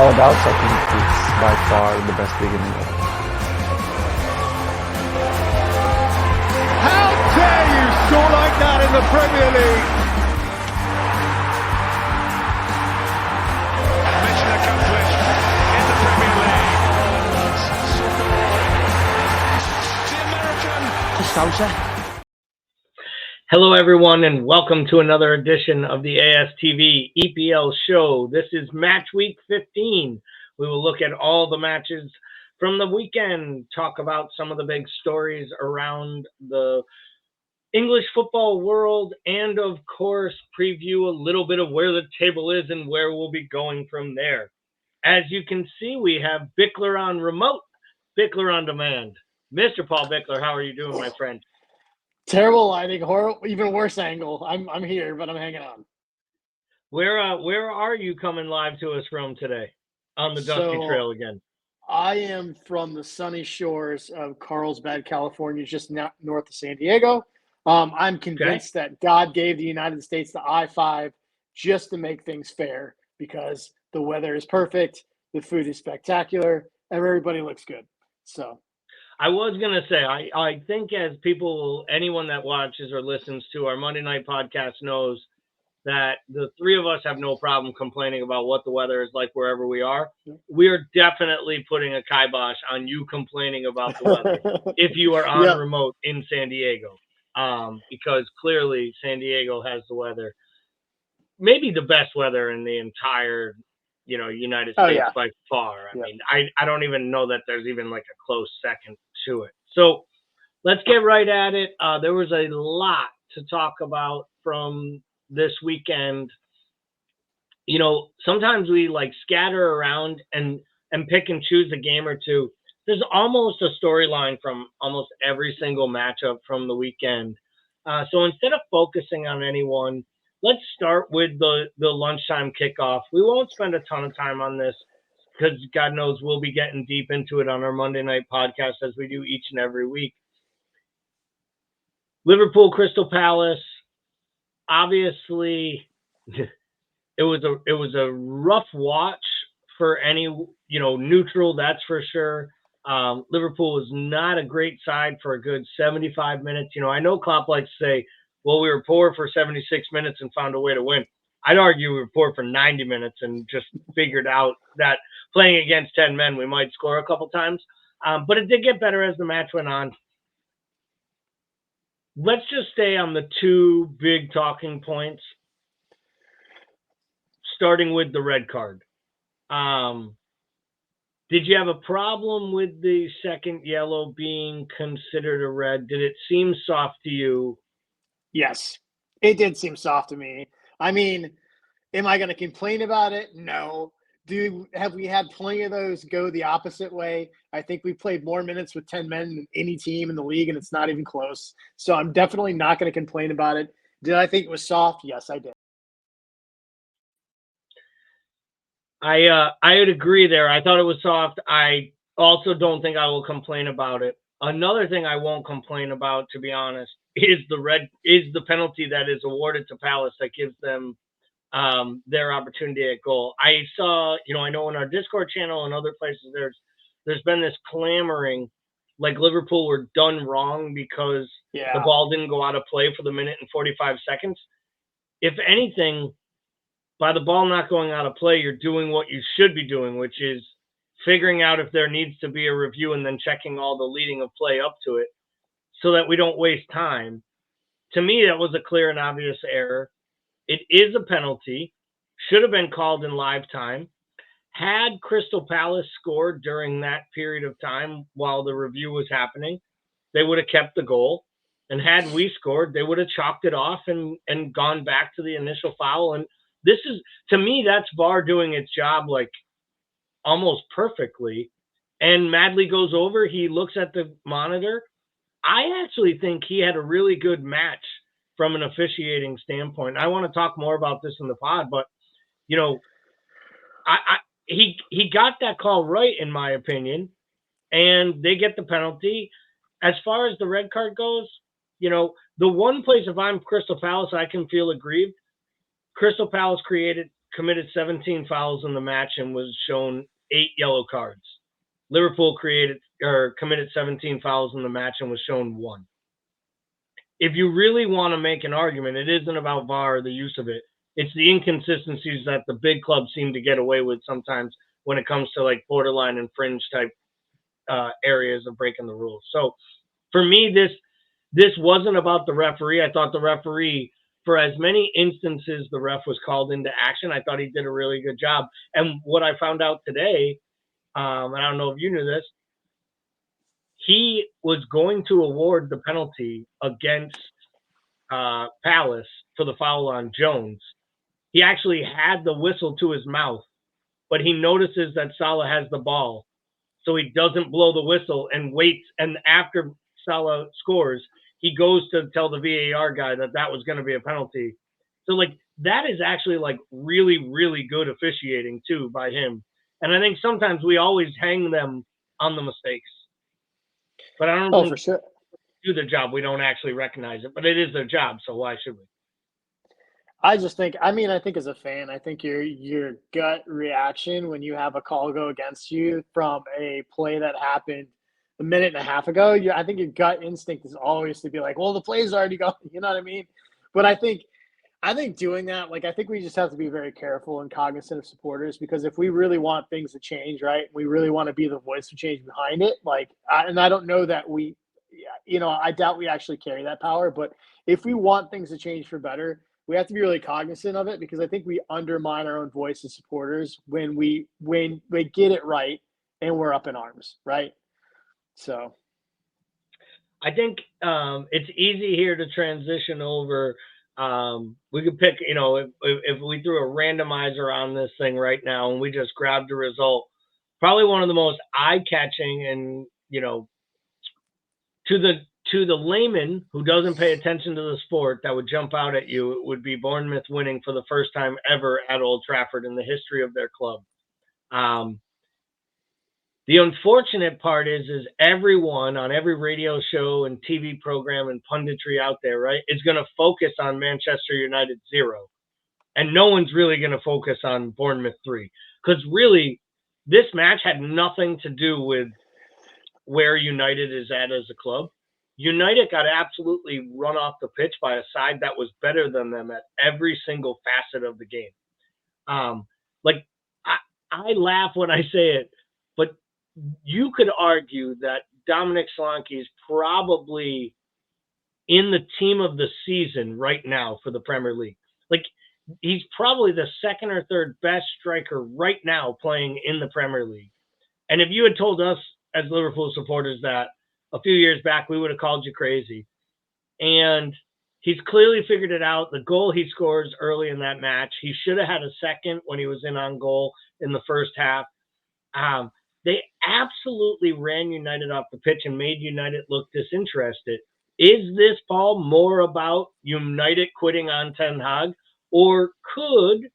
without doubts, I think it's by far the best league in England. How dare you score like that in the Premier League? Mission accomplished in the Premier League. The American. Hello, everyone, and welcome to another edition of the ASTV EPL show. This is match week 15. We will look at all the matches from the weekend, talk about some of the big stories around the English football world, and of course, preview a little bit of where the table is and where we'll be going from there. As you can see, we have Bickler on remote, Bickler on demand. Mr. Paul Bickler, how are you doing, my friend? Terrible lighting, horrible, even worse angle. I'm here, but I'm hanging on. Where are you coming live to us from today on the Dusty Trail again? I am from the sunny shores of Carlsbad, California, just north of San Diego. I'm convinced that God gave the United States the I-5 just to make things fair because the weather is perfect, the food is spectacular, and everybody looks good. So I was going to say, I think as people, anyone that watches or listens to our Monday night podcast knows that the three of us have no problem complaining about what the weather is like wherever we are. We are definitely putting a kibosh on you complaining about the weather if you are on remote in San Diego, because clearly San Diego has the weather, maybe the best weather in the entire United States by far. I mean, I don't even know that there's even like a close second to it. So let's get right at it. There was a lot to talk about from this weekend. You know, sometimes we like scatter around and pick and choose a game or two. There's almost a storyline from almost every single matchup from the weekend. So instead of focusing on anyone, let's start with the lunchtime kickoff. We won't spend a ton of time on this because God knows we'll be getting deep into it on our Monday night podcast as we do each and every week. Liverpool, Crystal Palace. Obviously, it was a rough watch for any neutral, that's for sure. Liverpool was not a great side for a good 75 minutes. I know Klopp likes to say, well, we were poor for 76 minutes and found a way to win. I'd argue we were poor for 90 minutes and just figured out that playing against 10 men, we might score a couple times. But it did get better as the match went on. Let's just stay on the two big talking points, starting with the red card. Did you have a problem with the second yellow being considered a red? Did it seem soft to you? Yes, it did seem soft to me. I mean, am I going to complain about it? No. Have we had plenty of those go the opposite way? I think we played more minutes with 10 men than any team in the league, and it's not even close. So I'm definitely not going to complain about it. Did I think it was soft? Yes, I did. I would agree there. I thought it was soft. I also don't think I will complain about it. Another thing I won't complain about, to be honest, is the penalty that is awarded to Palace that gives them their opportunity at goal. I saw, I know in our Discord channel and other places, there's been this clamoring like Liverpool were done wrong because the ball didn't go out of play for the minute and 45 seconds. If anything, by the ball not going out of play, you're doing what you should be doing, which is figuring out if there needs to be a review and then checking all the leading of play up to it so that we don't waste time. To me, that was a clear and obvious error. It is a penalty, should have been called in live time. Had Crystal Palace scored during that period of time while the review was happening, they would have kept the goal. And had we scored, they would have chalked it off and gone back to the initial foul. And this is, to me, that's VAR doing its job like almost perfectly. And Madley goes over, he looks at the monitor. I actually think he had a really good match from an officiating standpoint. I want to talk more about this in the pod, but he got that call right, in my opinion, and they get the penalty. As far as the red card goes, the one place, if I'm Crystal Palace, I can feel aggrieved. Crystal Palace created committed 17 fouls in the match and was shown 8 yellow cards. Liverpool committed 17 fouls in the match and was shown 1. If you really want to make an argument, it isn't about VAR or the use of it. It's the inconsistencies that the big clubs seem to get away with sometimes when it comes to like borderline and fringe type areas of breaking the rules. So for me, this wasn't about the referee. I thought the referee, for as many instances the ref was called into action, I thought he did a really good job. And what I found out today, and I don't know if you knew this, he was going to award the penalty against Palace for the foul on Jones. He actually had the whistle to his mouth, but he notices that Salah has the ball. So he doesn't blow the whistle and waits. And after Salah scores, he goes to tell the VAR guy that was going to be a penalty. So, like, that is actually, like, really, really good officiating, too, by him. And I think sometimes we always hang them on the mistakes. But I don't think for sure. do their job. We don't actually recognize it. But it is their job, so why should we? I just think, I think as a fan, I think your gut reaction when you have a call go against you from a play that happened a minute and a half ago, I think your gut instinct is always to be like, well, the play's already gone. You know what I mean? But I think doing that, like, I think we just have to be very careful and cognizant of supporters, because if we really want things to change, right, we really want to be the voice of change behind it. Like, and I don't know that I doubt we actually carry that power, but if we want things to change for better, we have to be really cognizant of it, because I think we undermine our own voice as supporters when we get it right and we're up in arms, right? So I think it's easy here to transition over. We could pick, if we threw a randomizer on this thing right now and we just grabbed a result, probably one of the most eye-catching and, to the layman who doesn't pay attention to the sport, that would jump out at you, it would be Bournemouth winning for the first time ever at Old Trafford in the history of their club. The unfortunate part is everyone on every radio show and TV program and punditry out there, right, is going to focus on Manchester United 0. And no one's really going to focus on Bournemouth 3. Because really, this match had nothing to do with where United is at as a club. United got absolutely run off the pitch by a side that was better than them at every single facet of the game. I laugh when I say it, but you could argue that Dominic Solanke is probably in the team of the season right now for the Premier League. Like, he's probably the second or third best striker right now playing in the Premier League. And if you had told us as Liverpool supporters that a few years back, we would have called you crazy. And he's clearly figured it out. The goal he scores early in that match, he should have had a second when he was in on goal in the first half. They absolutely ran United off the pitch and made United look disinterested. Is this, Paul, more about United quitting on Ten Hag, or could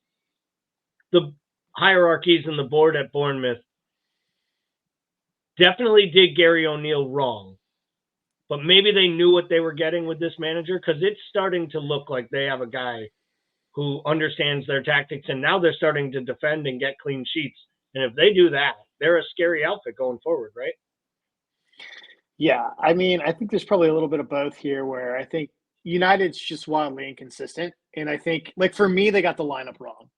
the hierarchies and the board at Bournemouth definitely did Gary O'Neill wrong, but maybe they knew what they were getting with this manager? Because it's starting to look like they have a guy who understands their tactics, and now they're starting to defend and get clean sheets. And if they do that, they're a scary outfit going forward, right? Yeah, I think there's probably a little bit of both here, where I think United's just wildly inconsistent. And I think, like, for me, they got the lineup wrong.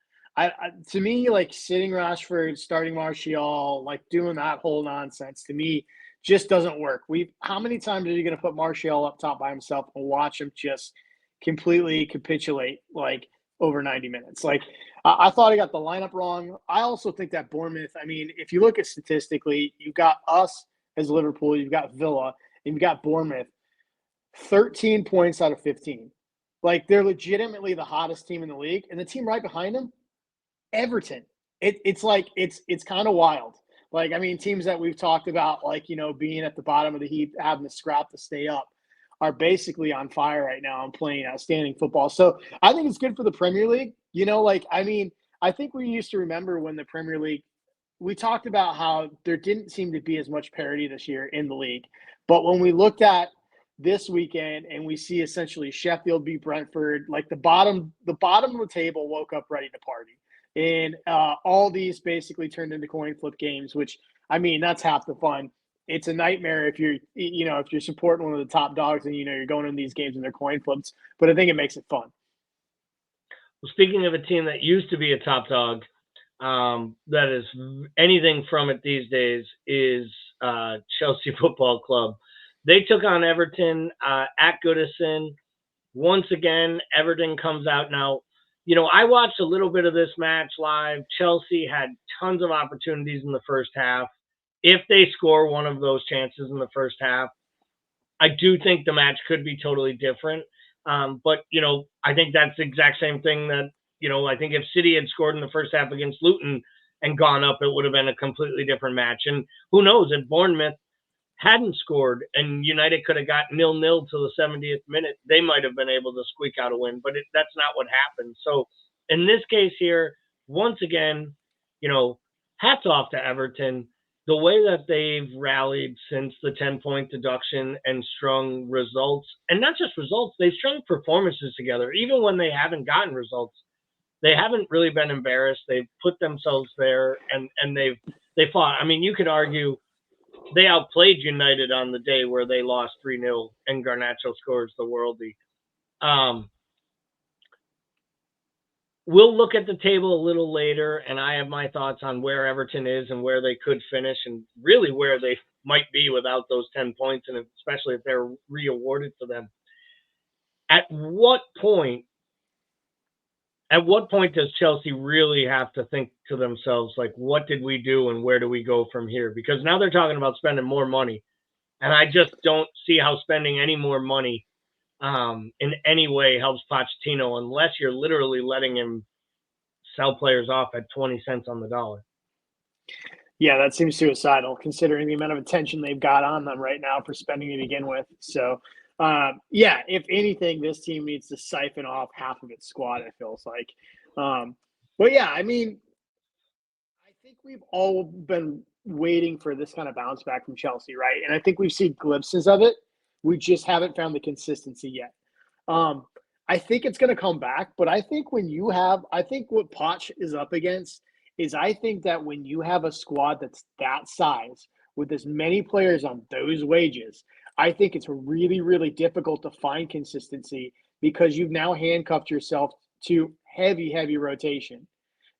To me, like, sitting Rashford, starting Martial, like, doing that whole nonsense, to me, just doesn't work. How many times are you going to put Martial up top by himself and watch him just completely capitulate, like, over 90 minutes? Like, I thought he got the lineup wrong. I also think that Bournemouth, if you look at statistically, you've got us as Liverpool, you've got Villa, and you've got Bournemouth, 13 points out of 15. Like, they're legitimately the hottest team in the league. And the team right behind them, Everton. It's kind of wild. Like, teams that we've talked about, like, being at the bottom of the heap, having to scrap to stay up, are basically on fire right now and playing outstanding football. So I think it's good for the Premier League. I think we used to remember when the Premier League, we talked about how there didn't seem to be as much parity this year in the league. But when we looked at this weekend and we see essentially Sheffield beat Brentford, like, the bottom of the table woke up ready to party. And all these basically turned into coin flip games, which, I mean, that's half the fun. It's a nightmare if you're supporting one of the top dogs and you're going in these games and they're coin flips. But I think it makes it fun. Well, speaking of a team that used to be a top dog, that is anything from it these days is Chelsea Football Club. They took on Everton at Goodison. Once again, Everton comes out now. I watched a little bit of this match live. Chelsea had tons of opportunities in the first half. If they score one of those chances in the first half, I do think the match could be totally different. But I think that's the exact same thing that, I think if City had scored in the first half against Luton and gone up, it would have been a completely different match. And who knows, if Bournemouth hadn't scored and United could have got 0-0 to the 70th minute, they might have been able to squeak out a win, but that's not what happened. So in this case here, once again, hats off to Everton. The way that they've rallied since the 10-point deduction and strung results, and not just results, they've strung performances together. Even when they haven't gotten results, they haven't really been embarrassed. They've put themselves there and they fought. I mean, you could argue they outplayed United on the day where they lost 3-0 and Garnacho scores the worldie. We'll look at the table a little later, and I have my thoughts on where Everton is and where they could finish and really where they might be without those 10 points, and especially if they're re-awarded to them. At what point does Chelsea really have to think to themselves, like, what did we do and where do we go from here? Because now they're talking about spending more money, and I just don't see how spending any more money in any way helps Pochettino unless you're literally letting him sell players off at 20 cents on the dollar. Yeah, that seems suicidal considering the amount of attention they've got on them right now for spending to begin with. So, if anything, this team needs to siphon off half of its squad, it feels like. But yeah, I mean, I think we've all been waiting for this kind of bounce back from Chelsea, right? And I think we've seen glimpses of it. We just haven't found the consistency yet. I think it's going to come back, but I think what Poch is up against is I think that when you have a squad that's that size with as many players on those wages, I think it's really, really difficult to find consistency because you've now handcuffed yourself to heavy, heavy rotation.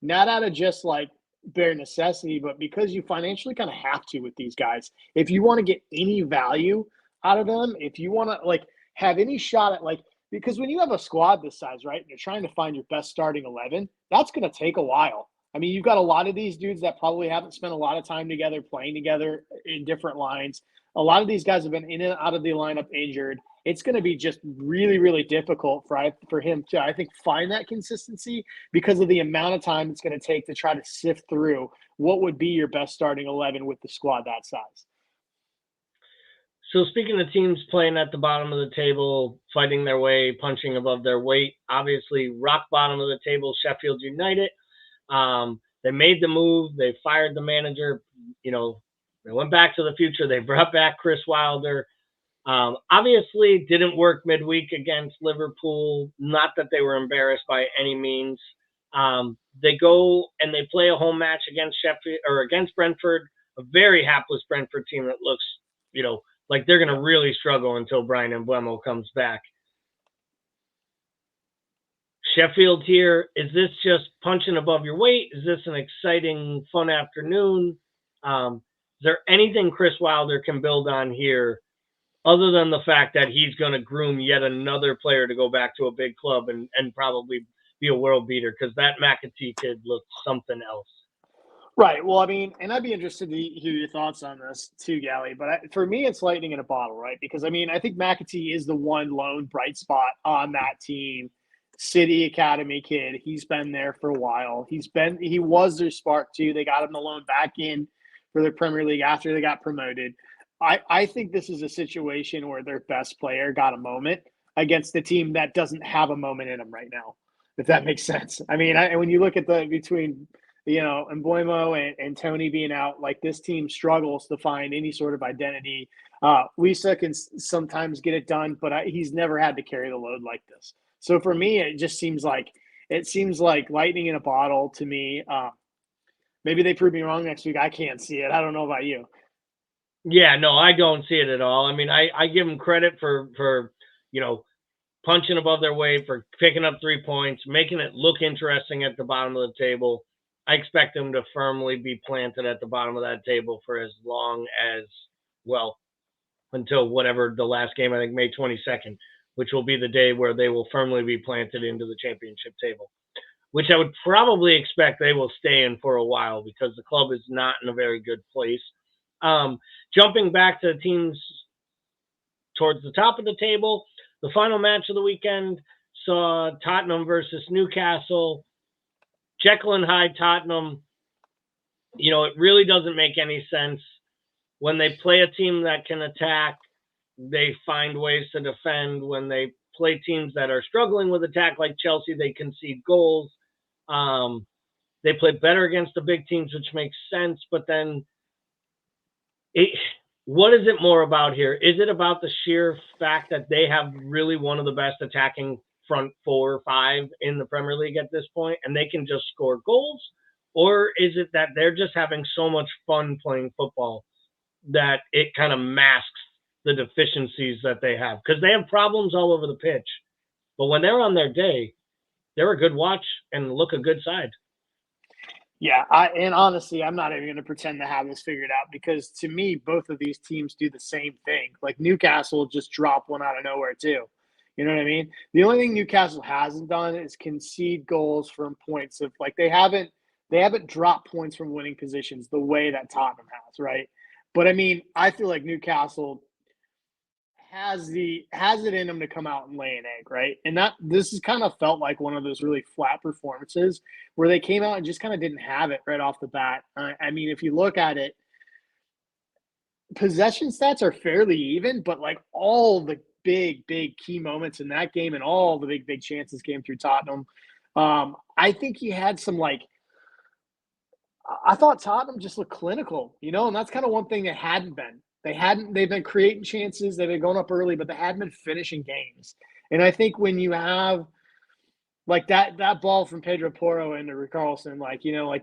Not out of just like bare necessity, but because you financially kind of have to with these guys. If you want to get any value out of them, if you want to like have any shot at because when you have a squad this size, right, and you're trying to find your best starting 11, that's going to take a while. I mean, you've got a lot of these dudes that probably haven't spent a lot of time together, playing together in different lines. A lot of these guys have been in and out of the lineup injured. It's going to be just really, really difficult for him to, I think, find that consistency because of the amount of time it's going to take to try to sift through what would be your best starting 11 with the squad that size. So speaking of teams playing at the bottom of the table, fighting their way, punching above their weight, obviously rock bottom of the table, Sheffield United. They made the move. They fired the manager. They went back to the future. They brought back Chris Wilder. Obviously didn't work midweek against Liverpool. Not that they were embarrassed by any means. They go and they play a home match against Sheffield or against Brentford, a very hapless Brentford team that looks, like they're going to really struggle until Brian Mbeumo comes back. Sheffield here, is this just punching above your weight? Is this an exciting, fun afternoon? Is there anything Chris Wilder can build on here other than the fact that he's going to groom yet another player to go back to a big club and probably be a world beater? Because that McAtee kid looks something else. Right. Well, I mean, and I'd be interested to hear your thoughts on this too, Gally. But for me, it's lightning in a bottle, right? Because, I mean, I think McAtee is the one lone bright spot on that team. City Academy kid. He's been there for a while. He was their spark too. They got him the loan back in for the Premier League after they got promoted. I think this is a situation where their best player got a moment against the team that doesn't have a moment in them right now, if that makes sense. I mean, when you look at between Mbeumo and Tony being out, like this team struggles to find any sort of identity. Lisa can sometimes get it done, but he's never had to carry the load like this. So for me, it just seems like It seems like lightning in a bottle to me. Maybe they prove me wrong next week. I can't see it. I don't know about you. Yeah, no, I don't see it at all. I mean, I give them credit for punching above their weight, for picking up 3 points, making it look interesting at the bottom of the table. I expect them to firmly be planted at the bottom of that table for as long as, well, until whatever the last game, I think May 22nd, which will be the day where they will firmly be planted into the championship table, which I would probably expect they will stay in for a while because the club is not in a very good place. Jumping back to the teams towards the top of the table, the final match of the weekend saw Tottenham versus Newcastle. Jekyll and Hyde Tottenham, it really doesn't make any sense. When they play a team that can attack, they find ways to defend. When they play teams that are struggling with attack like Chelsea, they concede goals. They play better against the big teams, which makes sense. But then what is it more about here? Is it about the sheer fact that they have really one of the best attacking front 4 or 5 in the Premier League at this point, and they can just score goals? Or is it that they're just having so much fun playing football that it kind of masks the deficiencies that they have? Because they have problems all over the pitch. But when they're on their day, they're a good watch and look a good side. Yeah, and honestly, I'm not even going to pretend to have this figured out because to me, both of these teams do the same thing. Like Newcastle just dropped one out of nowhere too. You know what I mean? The only thing Newcastle hasn't done is concede goals from points of they haven't dropped points from winning positions the way that Tottenham has, right? But I mean, I feel like Newcastle has it in them to come out and lay an egg, right? And this has kind of felt like one of those really flat performances where they came out and just kind of didn't have it right off the bat. I mean, if you look at it, possession stats are fairly even, but all the big key moments in that game and all the big chances came through Tottenham. I think he had some I thought Tottenham just looked clinical, and that's kind of one thing that hadn't been. They've been creating chances, they've been going up early, but they hadn't been finishing games. And I think when you have that ball from Pedro Porro into Richarlison,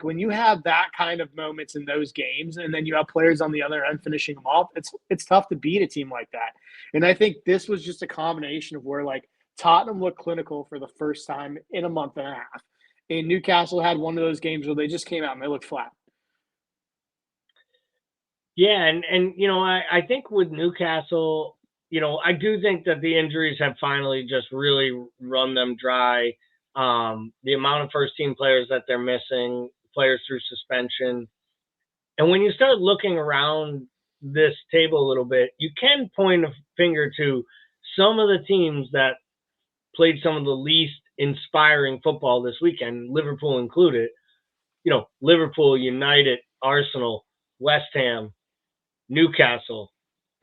when you have that kind of moments in those games, and then you have players on the other end finishing them off, it's tough to beat a team like that. And I think this was just a combination of where Tottenham looked clinical for the first time in a month and a half. And Newcastle had one of those games where they just came out and they looked flat. Yeah, and I think with Newcastle, I do think that the injuries have finally just really run them dry. The amount of first-team players that they're missing, players through suspension. And when you start looking around this table a little bit, you can point a finger to some of the teams that played some of the least inspiring football this weekend, Liverpool included. Liverpool, United, Arsenal, West Ham, Newcastle.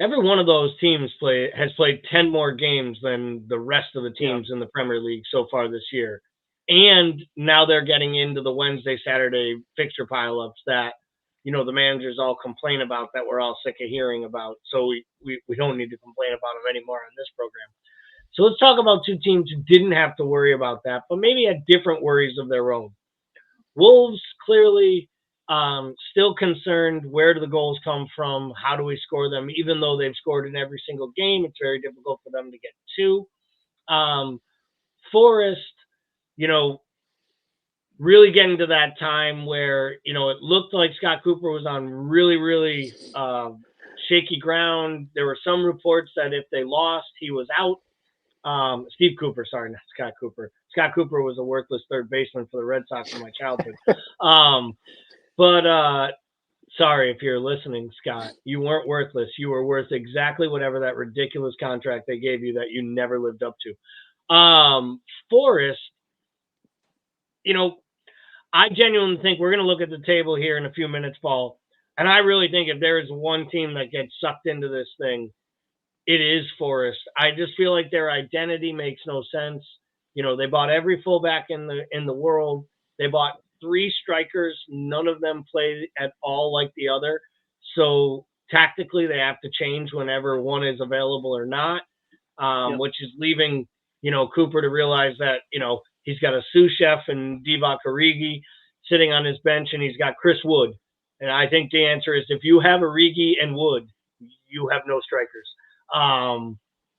Every one of those teams has played 10 more games than the rest of the teams in the Premier League so far this year. And now they're getting into the Wednesday, Saturday fixture pileups that, the managers all complain about, that we're all sick of hearing about. So we don't need to complain about them anymore on this program. So let's talk about two teams who didn't have to worry about that, but maybe had different worries of their own. Wolves, clearly, still concerned, where do the goals come from? How do we score them? Even though they've scored in every single game, it's very difficult for them to get 2. Forest, really getting to that time where, it looked like Scott Cooper was on really, really shaky ground. There were some reports that if they lost, he was out. Steve Cooper, sorry, not Scott Cooper. Scott Cooper was a worthless third baseman for the Red Sox in my childhood. But sorry if you're listening, Scott. You weren't worthless. You were worth exactly whatever that ridiculous contract they gave you that you never lived up to. Forrest, I genuinely think we're going to look at the table here in a few minutes, Paul. And I really think if there is one team that gets sucked into this thing, it is Forest. I just feel like their identity makes no sense. They bought every fullback in the world. They bought 3 strikers. None of them played at all like the other. So tactically, they have to change whenever one is available or not, which is leaving, Cooper to realize that, He's got a sous chef and Divock Origi sitting on his bench, and he's got Chris Wood. And I think the answer is if you have Origi and Wood, you have no strikers.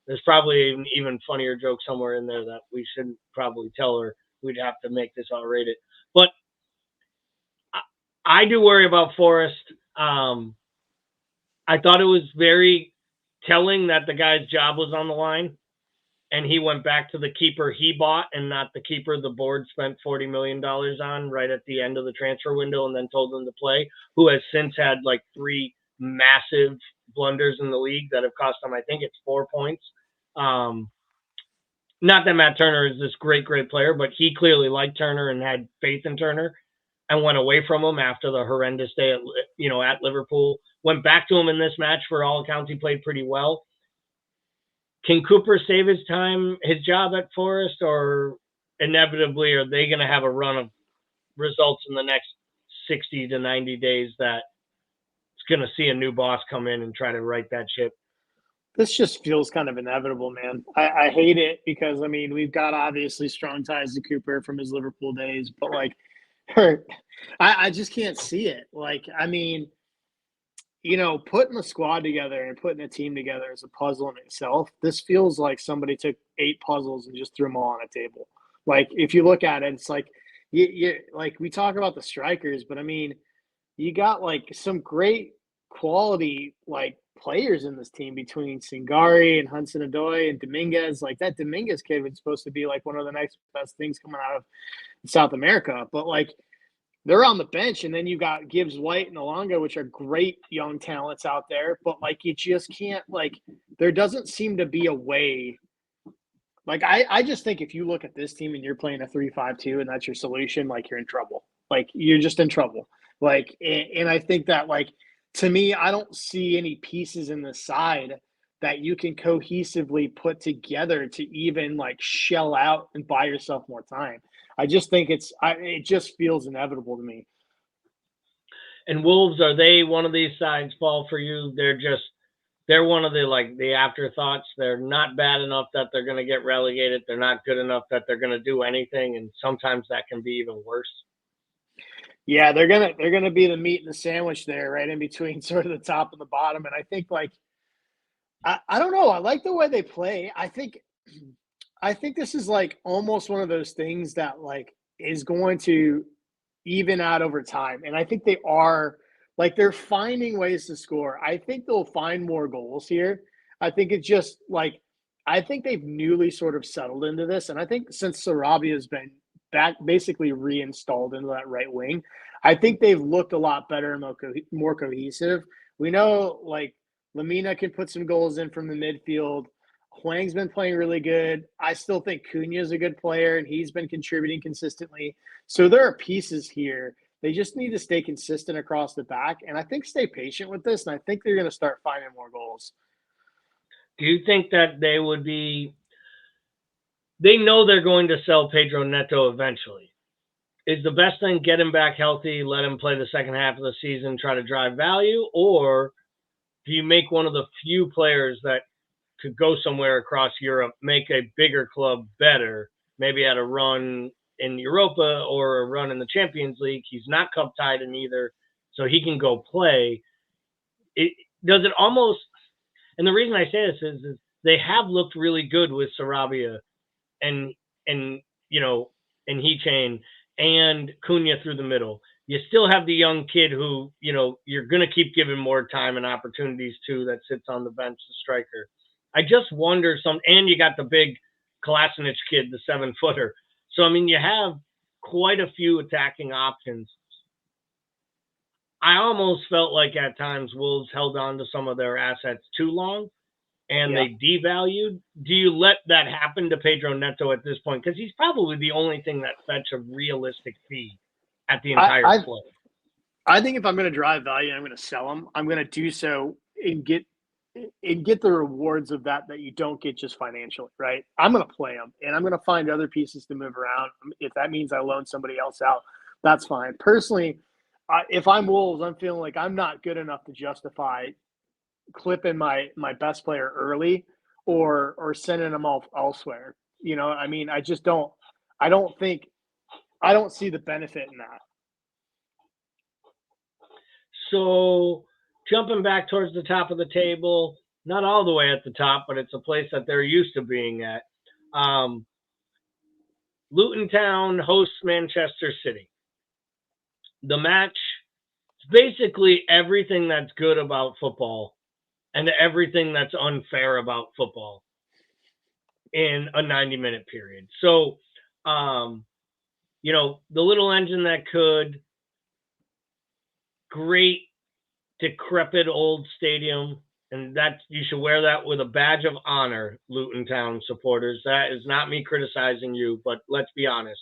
There's probably an even funnier joke somewhere in there that we shouldn't probably tell, or we'd have to make this R-rated. But I do worry about Forrest. I thought it was very telling that the guy's job was on the line, and he went back to the keeper he bought and not the keeper the board spent $40 million on right at the end of the transfer window and then told him to play, who has since had like 3 massive blunders in the league that have cost him, I think it's 4 points. Not that Matt Turner is this great player, but he clearly liked Turner and had faith in Turner and went away from him after the horrendous day at Liverpool. Went back to him in this match. For all accounts, he played pretty well. Can Cooper save his job at Forest, or inevitably are they going to have a run of results in the next 60 to 90 days that it's going to see a new boss come in and try to right that ship? This just feels kind of inevitable, man. I hate it because, I mean, we've got obviously strong ties to Cooper from his Liverpool days, but, like, I just can't see it. Like, I mean, putting a squad together and putting a team together is a puzzle in itself. This feels like somebody took 8 puzzles and just threw them all on a table. Like, if you look at it, it's like, like we talk about the strikers, but I mean, you got like some great quality, like, players in this team between Singari and Hudson-Odoi and Dominguez. Like, that Dominguez kid was supposed to be like one of the next best things coming out of South America. But, like, they're on the bench, and then you got Gibbs White and Alonga, which are great young talents out there. But, like, you just can't, like, there doesn't seem to be a way. Like, I just think if you look at this team and you're playing a 3-5-2 and that's your solution, like, you're in trouble. Like, you're just in trouble. Like, and I think that, like, to me, I don't see any pieces in the side that you can cohesively put together to even, like, shell out and buy yourself more time. I just think it just feels inevitable to me. And Wolves, are they one of these sides fall for you? They're one of the afterthoughts. They're not bad enough that they're going to get relegated. They're not good enough that they're going to do anything. And sometimes that can be even worse. Yeah, they're gonna be the meat and the sandwich there, right in between sort of the top and the bottom. And I think, like, I don't know. I like the way they play. I think this is like almost one of those things that, like, is going to even out over time. And I think they are, like, they're finding ways to score. I think they'll find more goals here. I think it's just like, I think they've newly sort of settled into this. And I think since Sarabia has been back, basically reinstalled into that right wing, I think they've looked a lot better and more cohesive. We know, like, Lamina can put some goals in from the midfield. Hwang's been playing really good. I still think Cunha is a good player, and he's been contributing consistently. So there are pieces here. They just need to stay consistent across the back, and I think stay patient with this, and I think they're going to start finding more goals. Do you think that they would be – they know they're going to sell Pedro Neto eventually. Is the best thing get him back healthy, let him play the second half of the season, try to drive value, or do you make one of the few players that could go somewhere across Europe, make a bigger club better, maybe at a run in Europa or a run in the Champions League? He's not cup tied in either, so he can go play. Does it almost, and the reason I say this is they have looked really good with Sarabia and Hechain and Cunha through the middle. You still have the young kid who, you're going to keep giving more time and opportunities to, that sits on the bench, the striker. I just wonder and you got the big Kolasinac kid, the 7-footer. So, I mean, you have quite a few attacking options. I almost felt like at times Wolves held on to some of their assets too long and they devalued. Do you let that happen to Pedro Neto at this point? Because he's probably the only thing that fetch a realistic fee at the entire club. I think if I'm going to drive value and I'm going to sell him, I'm going to do so and get the rewards of that you don't get just financially, right? I'm going to play him, and I'm going to find other pieces to move around. If that means I loan somebody else out, that's fine. Personally, if I'm Wolves, I'm feeling like I'm not good enough to justify clipping my best player early or sending them off elsewhere. I mean, I just don't. I don't see the benefit in that. So jumping back towards the top of the table, not all the way at the top, but it's a place that they're used to being at. Luton Town hosts Manchester City. The match is basically everything that's good about football and everything that's unfair about football in a 90-minute period. So, the little engine that could, great decrepit old stadium, and that you should wear that with a badge of honor, Luton Town supporters. That is not me criticizing you, but let's be honest.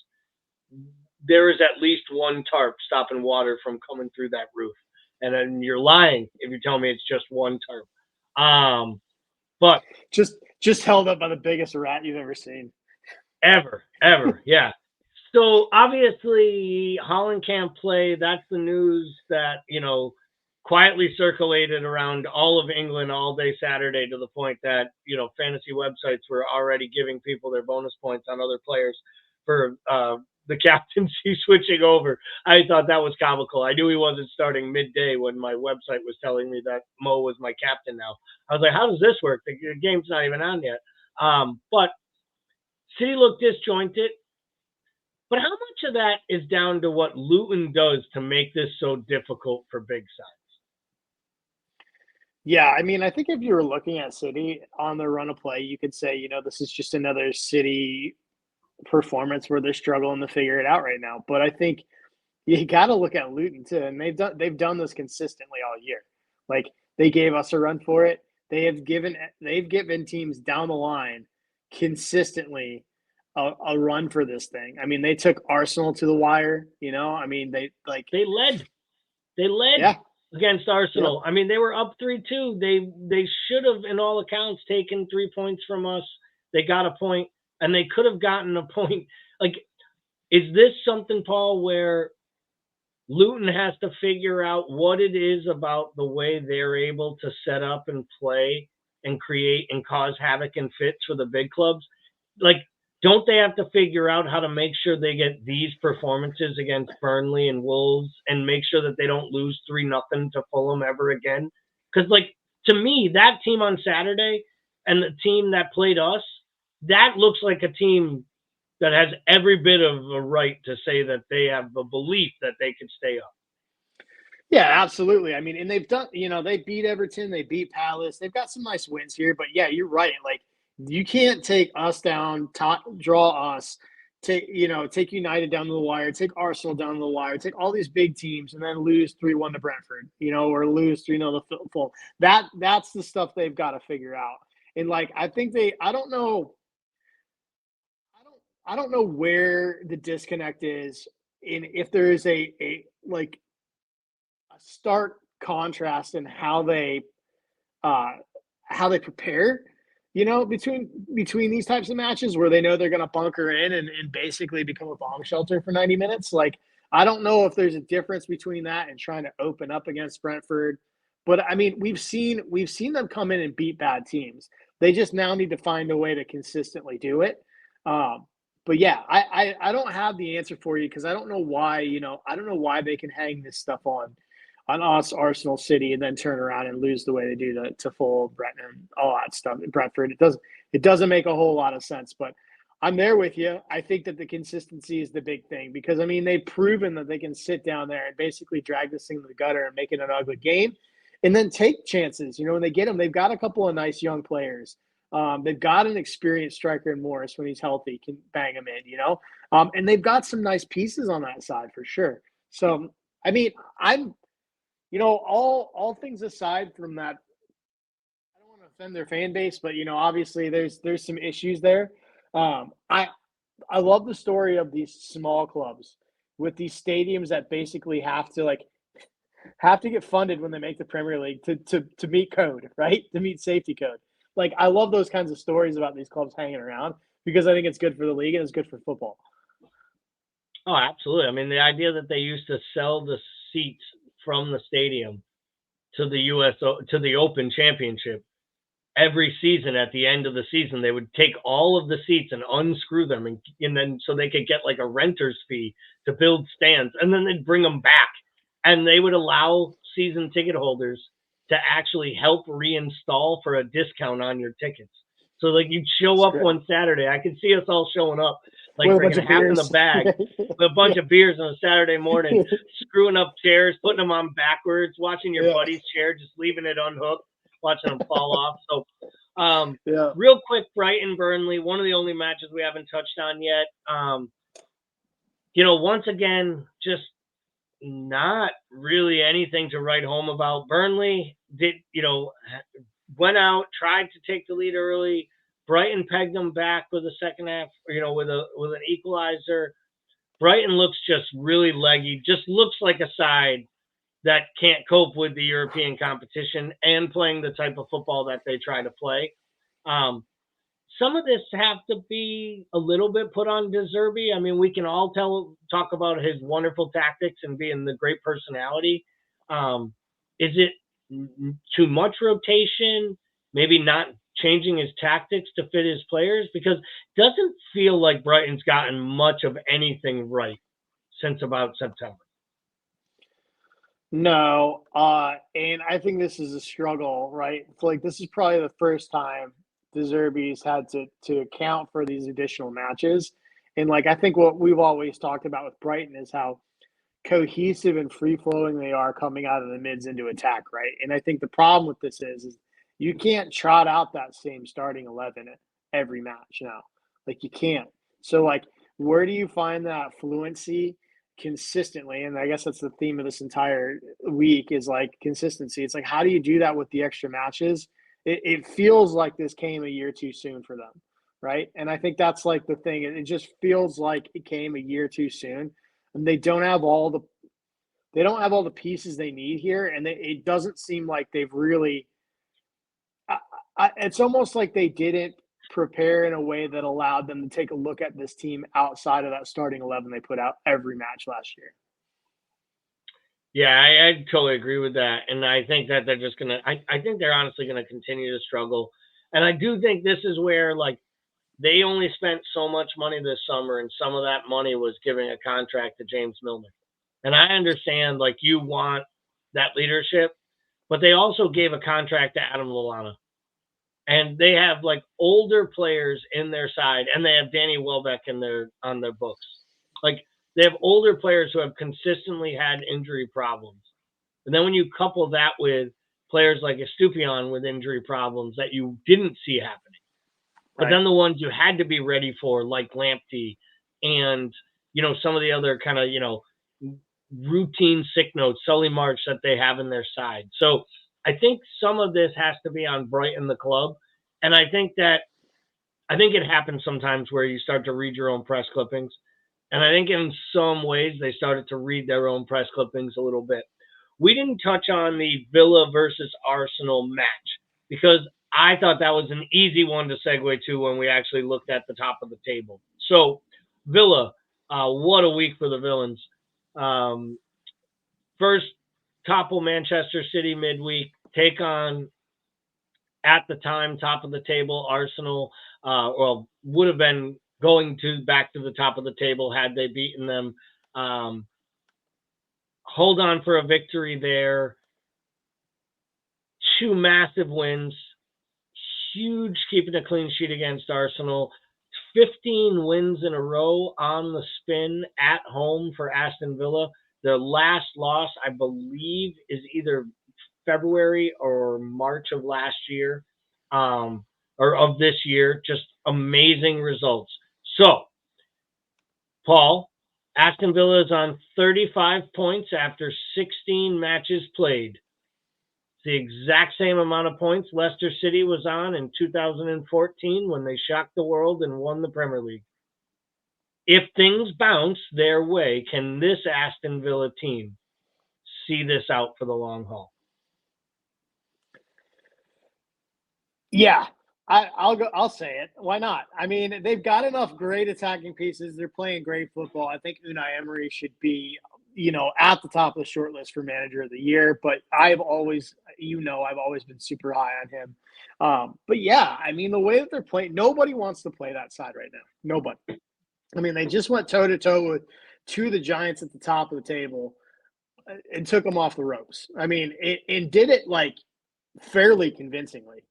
There is at least one tarp stopping water from coming through that roof. And then you're lying if you tell me it's just one tarp. But just held up by the biggest rat you've ever seen. Ever, yeah. So obviously Holland can't play. That's the news that, quietly circulated around all of England all day Saturday, to the point that, fantasy websites were already giving people their bonus points on other players for the captaincy switching over. I thought that was comical. I knew he wasn't starting midday when my website was telling me that Mo was my captain now. I was like, how does this work? The game's not even on yet. But City looked disjointed. But how much of that is down to what Luton does to make this so difficult for big sides? Yeah, I mean, I think if you were looking at City on their run of play, you could say, this is just another City performance where they're struggling to figure it out right now. But I think you got to look at Luton too, and they've done this consistently all year. Like, they gave us a run for it. They've given teams down the line consistently a run for this thing. I mean, they took Arsenal to the wire. I mean, they led. Yeah. Against Arsenal. Yep. I mean, they were up 3-2. They should have, in all accounts, taken 3 points from us. They got a point, and they could have gotten a point. Like, is this something, Paul, where Luton has to figure out what it is about the way they're able to set up and play and create and cause havoc and fits for the big clubs? Like, don't they have to figure out how to make sure they get these performances against Burnley and Wolves and make sure that they don't lose 3-0 to Fulham ever again? Because, to me, that team on Saturday and the team that played us, that looks like a team that has every bit of a right to say that they have a belief that they can stay up. Yeah, absolutely. I mean, and they've done, they beat Everton, they beat Palace. They've got some nice wins here, but yeah, you're right. Like, you can't take us down, draw us, take United down to the wire, take Arsenal down to the wire, take all these big teams, and then lose 3-1 to Brentford, or lose 3-0 to Fulham. That's the stuff they've got to figure out. And I think I don't know where the disconnect is, and if there is a stark contrast in how they prepare. Between these types of matches where they know they're going to bunker in and basically become a bomb shelter for 90 minutes. Like, I don't know if there's a difference between that and trying to open up against Brentford. But, I mean, we've seen them come in and beat bad teams. They just now need to find a way to consistently do it. But, yeah, I don't have the answer for you because I don't know why, I don't know why they can hang this stuff on us, Arsenal, City, and then turn around and lose the way they do to Fulham, Brighton, all that stuff. Brentford, it doesn't make a whole lot of sense. But I'm there with you. I think that the consistency is the big thing because, I mean, they've proven that they can sit down there and basically drag this thing to the gutter and make it an ugly game and then take chances. When they get them, they've got a couple of nice young players. They've got an experienced striker in Morris when he's healthy, can bang him in, and they've got some nice pieces on that side for sure. So, I mean, all things aside from that, I don't want to offend their fan base, but obviously there's some issues there. I love the story of these small clubs with these stadiums that basically have to get funded when they make the Premier League to meet code, right? To meet safety code. Like, I love those kinds of stories about these clubs hanging around because I think it's good for the league and it's good for football. Oh, absolutely. I mean, the idea that they used to sell the seats from the stadium to the to the Open Championship every season at the end of the season, they would take all of the seats and unscrew them and then so they could get like a renter's fee to build stands, and then they'd bring them back, and they would allow season ticket holders to actually help reinstall for a discount on your tickets. So like you'd show up one Saturday. I could see us all showing up, like With a bringing bunch of half in the beers. bag with a bunch of beers on a Saturday morning, screwing up chairs, putting them on backwards, watching your buddy's chair, just leaving it unhooked, watching them fall off. So real quick, Brighton Burnley, one of the only matches we haven't touched on yet. Once again, just not really anything to write home about. Burnley went out, tried to take the lead early. Brighton pegged them back with the second half, with an equalizer. Brighton looks just really leggy, just looks like a side that can't cope with the European competition and playing the type of football that they try to play. Some of this have to be a little bit put on De Zerbi. I mean, we can all talk about his wonderful tactics and being the great personality. Is it too much rotation? Maybe not changing his tactics to fit his players? Because it doesn't feel like Brighton's gotten much of anything right since about September. No, and I think this is a struggle, right? This is probably the first time De Zerbi's had to account for these additional matches. And I think what we've always talked about with Brighton is how cohesive and free-flowing they are coming out of the mids into attack, right? And I think the problem with this is you can't trot out that same starting 11 every match now. You can't. So, where do you find that fluency consistently? And I guess that's the theme of this entire week is consistency. It's how do you do that with the extra matches? It feels like this came a year too soon for them, right? And I think that's the thing. It just feels like it came a year too soon, and they don't have all the pieces they need here, and it doesn't seem like they've really. It's almost like they didn't prepare in a way that allowed them to take a look at this team outside of that starting 11 they put out every match last year. Yeah, I totally agree with that. And I think that they're just going to, I think they're honestly going to continue to struggle. And I do think this is where, they only spent so much money this summer, and some of that money was giving a contract to James Milner. And I understand, you want that leadership, but they also gave a contract to Adam Lallana. And they have, older players in their side, and they have Danny Welbeck on their books. They have older players who have consistently had injury problems. And then when you couple that with players like Estupiñán with injury problems that you didn't see happening, but then the ones you had to be ready for, like Lamptey and, some of the other kind of, routine sick notes, Sully March that they have in their side. So I think some of this has to be on Brighton, the club. And I think it happens sometimes where you start to read your own press clippings. And I think in some ways they started to read their own press clippings a little bit. We didn't touch on the Villa versus Arsenal match because I thought that was an easy one to segue to when we actually looked at the top of the table. So Villa, what a week for the Villains. First, topple Manchester City midweek, take on, at the time, top of the table Arsenal, would have been going back to the top of the table had they beaten them. Hold on for a victory there. 2 massive wins. Huge keeping a clean sheet against Arsenal. 15 wins in a row on the spin at home for Aston Villa. Their last loss, I believe, is either February or March of last year, or of this year. Just amazing results. So, Paul, Aston Villa is on 35 points after 16 matches played. It's the exact same amount of points Leicester City was on in 2014 when they shocked the world and won the Premier League. If things bounce their way, can this Aston Villa team see this out for the long haul? Yeah, I'll say it. Why not? I mean, they've got enough great attacking pieces. They're playing great football. I think Unai Emery should be at the top of the short list for manager of the year. But I've always been super high on him. But yeah, I mean, the way that they're playing, nobody wants to play that side right now. Nobody. I mean, they just went toe to toe with two of the Giants at the top of the table and took them off the ropes. I mean, and did it like fairly convincingly.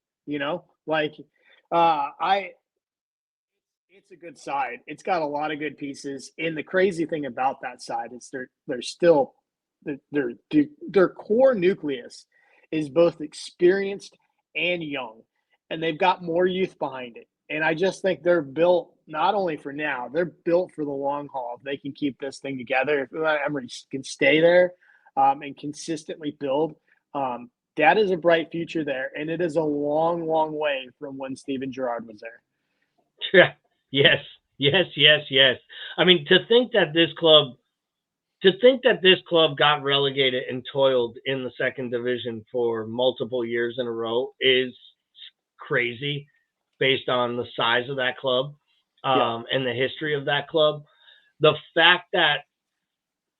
It's a good side. It's got a lot of good pieces. And the crazy thing about that side is they're still their core nucleus is both experienced and young, and they've got more youth behind it. And I just think they're built not only for now, they're built for the long haul. If they can keep this thing together, if Emery can stay there and consistently build, that is a bright future there. And it is a long, long way from when Steven Gerrard was there. Yeah. Yes. I mean, to think that this club got relegated and toiled in the second division for multiple years in a row is crazy based on the size of that club and the history of that club. The fact that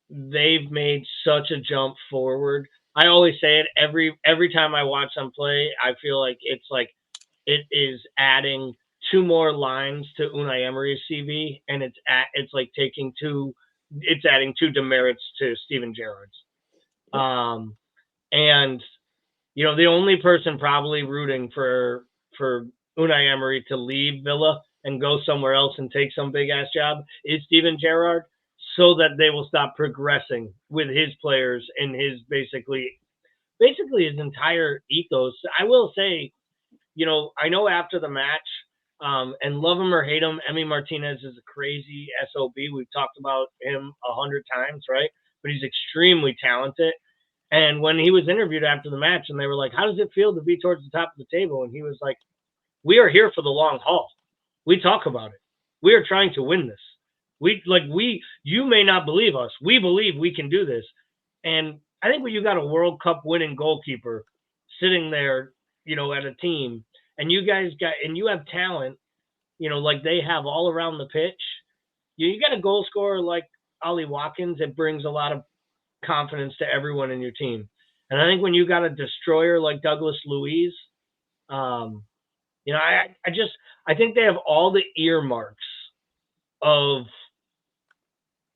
they've made such a jump forward. I always say it every time I watch them play, I feel like it is adding two more lines to Unai Emery's CV, and it's adding two demerits to Steven Gerrard's. And the only person probably rooting for Unai Emery to leave Villa and go somewhere else and take some big ass job is Steven Gerrard, so that they will stop progressing with his players and his basically his entire ethos. I will say, I know after the match, and love him or hate him, Emi Martinez is a crazy SOB. We've talked about him 100 times, right? But he's extremely talented. And when he was interviewed after the match and they were like, how does it feel to be towards the top of the table? And he was like, we are here for the long haul. We talk about it. We are trying to win this. You may not believe us. We believe we can do this. And I think when you got a World Cup winning goalkeeper sitting there, at a team, and you have talent, like they have all around the pitch. You got a goal scorer like Ollie Watkins, it brings a lot of confidence to everyone in your team. And I think when you got a destroyer like Douglas Luiz, I think they have all the earmarks of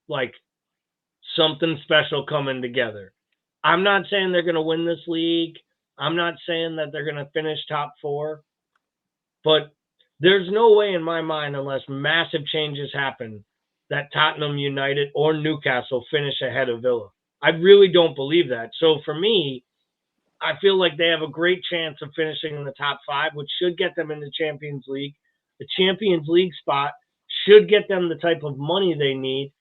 like something special coming together. I'm not saying they're going to win this league. I'm not saying that they're going to finish top 4, but there's no way in my mind, unless massive changes happen, that Tottenham, United, or Newcastle finish ahead of Villa. I really don't believe that. So for me, I feel like they have a great chance of finishing in the top 5, which should get them in the Champions League. The Champions League spot should get them the type of money they need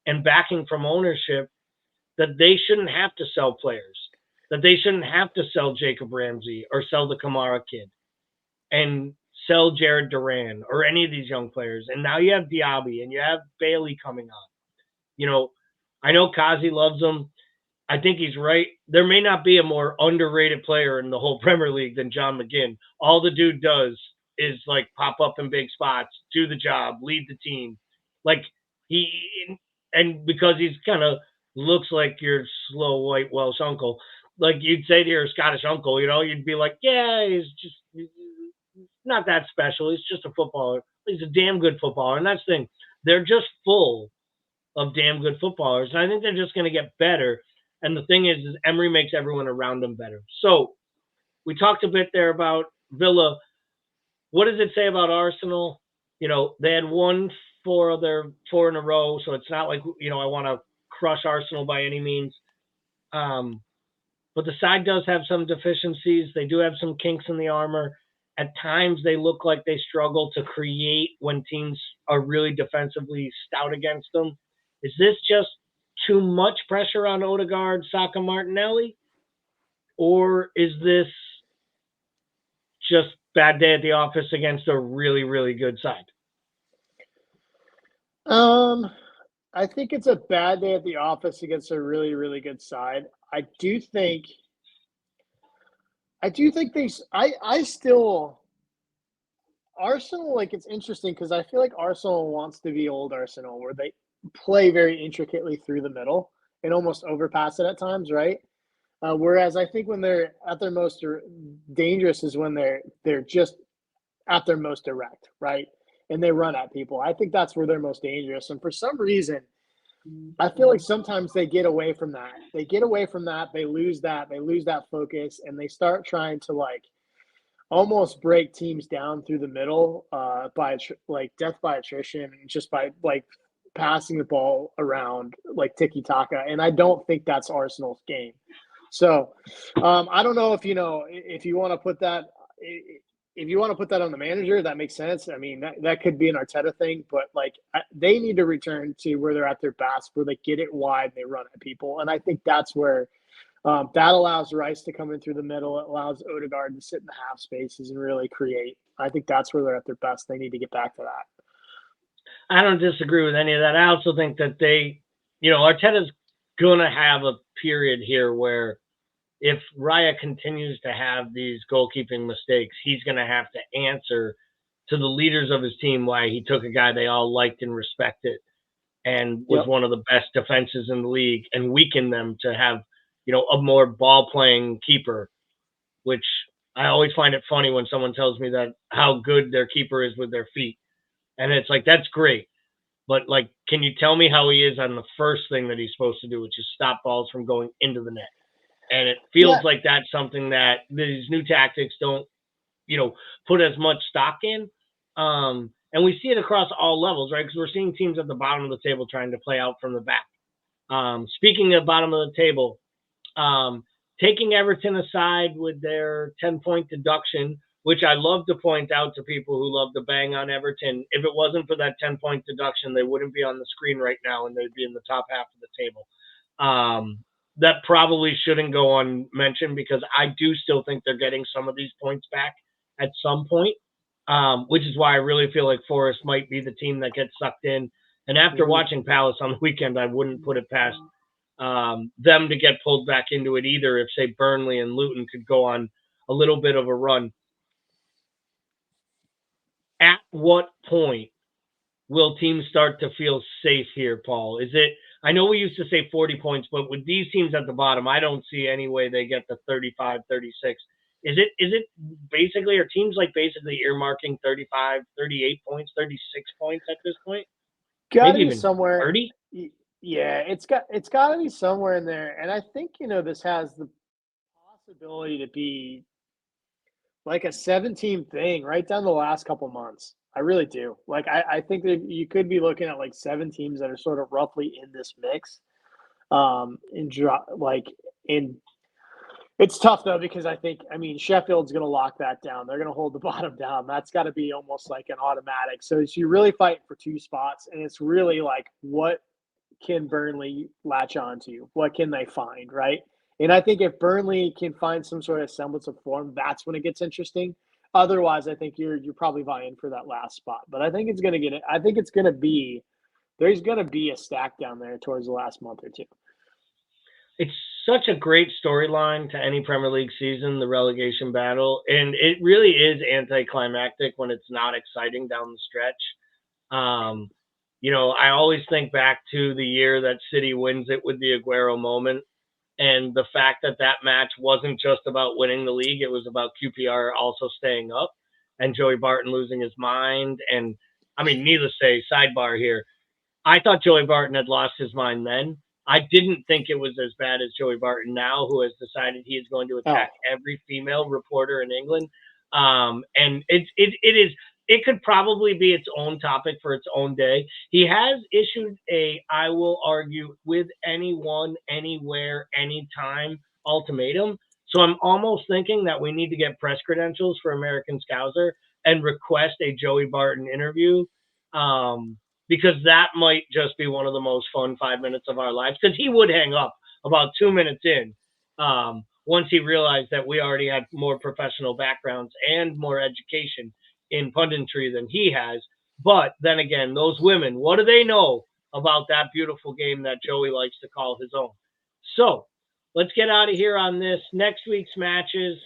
and backing from ownership that they shouldn't have to sell players, that they shouldn't have to sell Jacob Ramsey or sell the Kamara kid and sell Jared Duran or any of these young players. And now you have Diaby and you have Bailey coming on. I know Kazi loves him. I think he's right. There may not be a more underrated player in the whole Premier League than John McGinn. All the dude does is like pop up in big spots, do the job, lead the team. And because he's kind of looks like your slow white Welsh uncle, like you'd say to your Scottish uncle, you'd be like, yeah, he's not that special. He's just a footballer. He's a damn good footballer. And that's the thing. They're just full of damn good footballers. And I think they're just going to get better. And the thing is Emery makes everyone around them better. So we talked a bit there about Villa. What does it say about Arsenal? They had won 4 of their 4 in a row. So it's not like, I want to crush Arsenal by any means. But the side does have some deficiencies. They do have some kinks in the armor. At times, they look like they struggle to create when teams are really defensively stout against them. Is this just too much pressure on Odegaard, Saka, Martinelli? Or is this just bad day at the office against a really, really good side? I think it's a bad day at the office against a really, really good side. I Arsenal, like, it's interesting because I feel like Arsenal wants to be old Arsenal, where they play very intricately through the middle. and almost overpass it at times, right? Whereas I think when they're at their most dangerous is when they're just at their most direct, right? And they run at people. I think that's where they're most dangerous. And for some reason, I feel like sometimes they get away from that. They get away from that. They lose that focus, and they start trying to like almost break teams down through the middle by like death by attrition, just by like passing the ball around like tiki taka. And I don't think that's Arsenal's game. So I don't know if if you want to put that on the manager, that makes sense. I mean, that could be an Arteta thing, but like they need to return to where they're at their best, where they get it wide, they run at people, and I think that's where that allows Rice to come in through the middle. It allows Odegaard to sit in the half spaces and really create. I think that's where they're at their best. They need to get back to that. I don't disagree with any of that. I also think that Arteta's gonna have a period here where if Raya continues to have these goalkeeping mistakes, he's going to have to answer to the leaders of his team why he took a guy they all liked and respected and was one of the best defenses in the league and weakened them to have, a more ball-playing keeper, which I always find it funny when someone tells me that how good their keeper is with their feet. And it's like, that's great. But, like, can you tell me how he is on the first thing that he's supposed to do, which is stop balls from going into the net? And it feels like that's something that these new tactics don't, put as much stock in. And we see it across all levels, right? Because we're seeing teams at the bottom of the table trying to play out from the back. Speaking of bottom of the table, taking Everton aside with their 10-point deduction, which I love to point out to people who love to bang on Everton, if it wasn't for that 10-point deduction, they wouldn't be on the screen right now and they'd be in the top half of the table. That probably shouldn't go unmentioned because I do still think they're getting some of these points back at some point, which is why I really feel like Forest might be the team that gets sucked in. And after watching Palace on the weekend, I wouldn't put it past them to get pulled back into it either if, say, Burnley and Luton could go on a little bit of a run. At what point will teams start to feel safe here, Paul? Is it – I know we used to say 40 points, but with these teams at the bottom, I don't see any way they get to 35, 36. Is it basically, are teams like basically earmarking 35, 38 points, 36 points at this point? Got to be somewhere. 30? Yeah, it's got to be somewhere in there. And I think, this has the possibility to be like a 7-team thing right down the last couple months. I really do. Like, I think that you could be looking at like 7 teams that are sort of roughly in this mix. It's tough though, because Sheffield's going to lock that down. They're going to hold the bottom down. That's got to be almost like an automatic. So you're really fighting for 2 spots, and it's really like, what can Burnley latch onto? What can they find, right? And I think if Burnley can find some sort of semblance of form, that's when it gets interesting. Otherwise, I think you're probably vying for that last spot. But I think it's going to get it. I think it's going to be there's going to be a stack down there towards the last month or two. It's such a great storyline to any Premier League season, the relegation battle, and it really is anticlimactic when it's not exciting down the stretch. I always think back to the year that City wins it with the Aguero moment. And the fact that match wasn't just about winning the league, it was about QPR also staying up and Joey Barton losing his mind. And, needless to say, sidebar here, I thought Joey Barton had lost his mind then. I didn't think it was as bad as Joey Barton now, who has decided he is going to attack every female reporter in England. And it could probably be its own topic for its own day. He has issued I will argue with anyone, anywhere, anytime ultimatum. So I'm almost thinking that we need to get press credentials for American Scouser and request a Joey Barton interview, because that might just be one of the most fun 5 minutes of our lives, because he would hang up about 2 minutes in once he realized that we already had more professional backgrounds and more education in punditry than he has. But then again, those women, what do they know about that beautiful game that Joey likes to call his own? So let's get out of here on this. Next week's matches,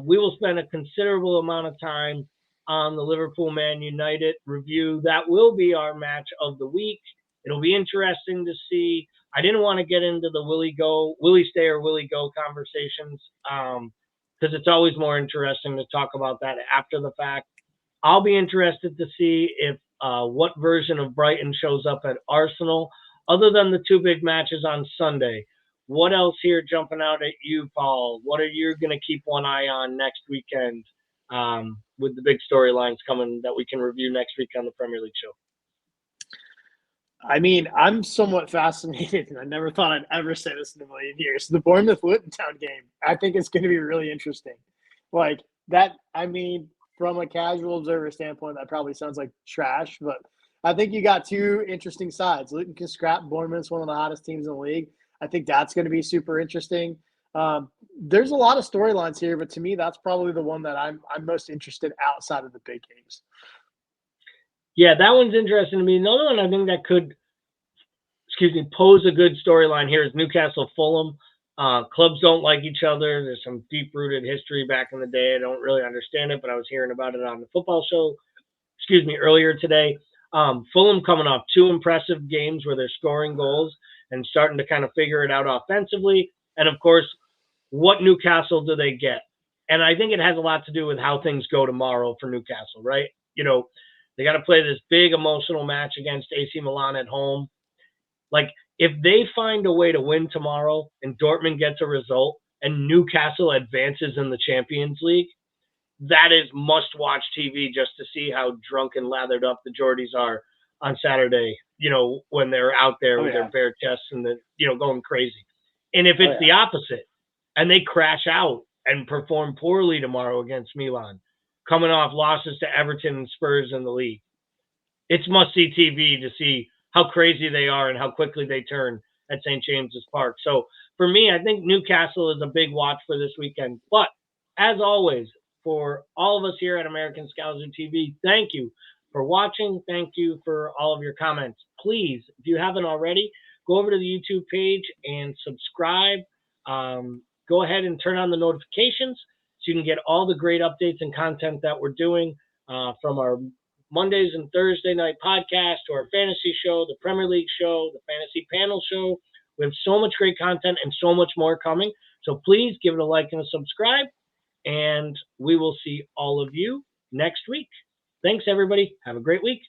we will spend a considerable amount of time on the Liverpool Man United review. That will be our match of the week. It'll be interesting to see I didn't want to get into the Willie stay or Willie go conversations because it's always more interesting to talk about that after the fact. I'll be interested to see if what version of Brighton shows up at Arsenal, other than the two big matches on Sunday. What else here jumping out at you, Paul? What are you going to keep one eye on next weekend with the big storylines coming that we can review next week on the Premier League show? I mean, I'm somewhat fascinated, and I never thought I'd ever say this in a million years. The Bournemouth-Luton Town game, I think it's going to be really interesting. Like that, I mean, from a casual observer standpoint, that probably sounds like trash, but I think you got two interesting sides. Luton can scrap. Bournemouth's one of the hottest teams in the league. I think that's going to be super interesting. There's a lot of storylines here, but to me, that's probably the one that I'm most interested outside of the big games. Yeah, that one's interesting to me. Another one I think that could, pose a good storyline here is Newcastle-Fulham. Clubs don't like each other. There's some deep-rooted history back in the day. I don't really understand it, but I was hearing about it on the football show, earlier today. Fulham coming off two impressive games where they're scoring goals and starting to kind of figure it out offensively. And, of course, what Newcastle do they get? And I think it has a lot to do with how things go tomorrow for Newcastle, right? They got to play this big emotional match against AC Milan at home. Like, if they find a way to win tomorrow and Dortmund gets a result and Newcastle advances in the Champions League, that is must-watch TV just to see how drunk and lathered up the Geordies are on Saturday, when they're out there with their bare chests and going crazy. And if it's the opposite and they crash out and perform poorly tomorrow against Milan, coming off losses to Everton and Spurs in the league, it's must-see TV to see how crazy they are and how quickly they turn at St. James's Park. So for me, I think Newcastle is a big watch for this weekend. But as always, for all of us here at American Scouser TV, thank you for watching. Thank you for all of your comments. Please, if you haven't already, go over to the YouTube page and subscribe. Go ahead and turn on the notifications so you can get all the great updates and content that we're doing from our Mondays and Thursday night podcast to our fantasy show, the Premier League show, the fantasy panel show. We have so much great content and so much more coming. So please give it a like and a subscribe, and we will see all of you next week. Thanks, everybody. Have a great week.